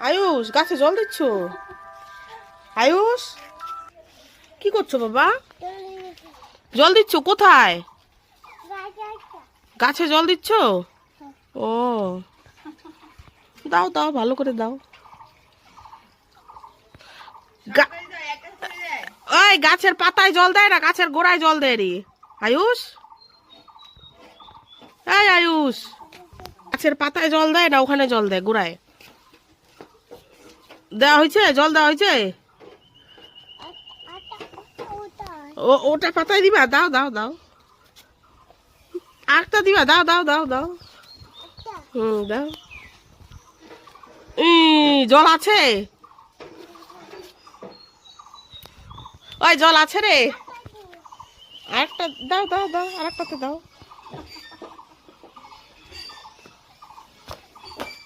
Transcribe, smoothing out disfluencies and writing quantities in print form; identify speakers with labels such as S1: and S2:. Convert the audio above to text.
S1: আয়ুষ গাছে জল দিচ্ছ? আয়ুষ কি করছো বাবা? জল দিচ্ছ কোথায়? গাছে জল দিচ্ছ? ও দাও দাও ভালো করে দাও। ওই গাছের পাতায় জল দেয় না, গাছের গোড়ায় জল দেয় রে। আয়ুষ এই আয়ুষ, গাছের পাতায় জল দেয় না, ওখানে জল দেয় গোড়ায়। দেওয়া হয়েছে, জল দেওয়া হয়েছে। ওটা পাতায় দিবা, দাও দাও দাও। আরেকটা দিবা, দাও দাও দাও দাও। দাও। জল আছে? ওই জল আছে রে। আরেকটা দাও দাও দাও, আরেকটাতে দাও।